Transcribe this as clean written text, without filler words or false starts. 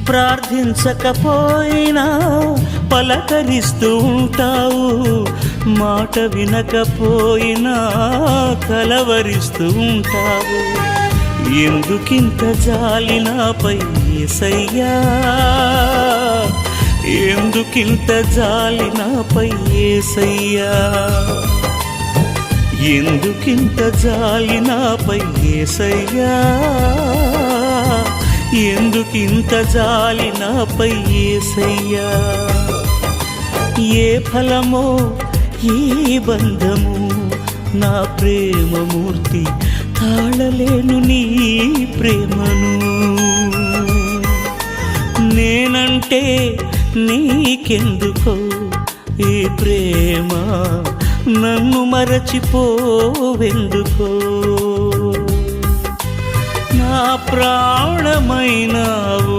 ప్రార్థించకపోయినా పలకరిస్తూ ఉంటావు, మాట వినకపోయినా కలవరిస్తూ ఉంటావు. ఎందుకింత జాలి నాపై యేసయ్యా, ఎందుకింత జాలి నాపై యేసయ్యా, ఎందుకింత జాలి నాపై యేసయ్యా, ఎందుకింత జాలి నాపై యేసయ్యా. ఏ ఫలమో ఈ బంధము, నా ప్రేమమూర్తి తాళలేను నీ ప్రేమను. నేనంటే నీకెందుకో ఈ ప్రేమ, నన్ను మరచిపోవెందుకో. నా ప్రాణమైనావు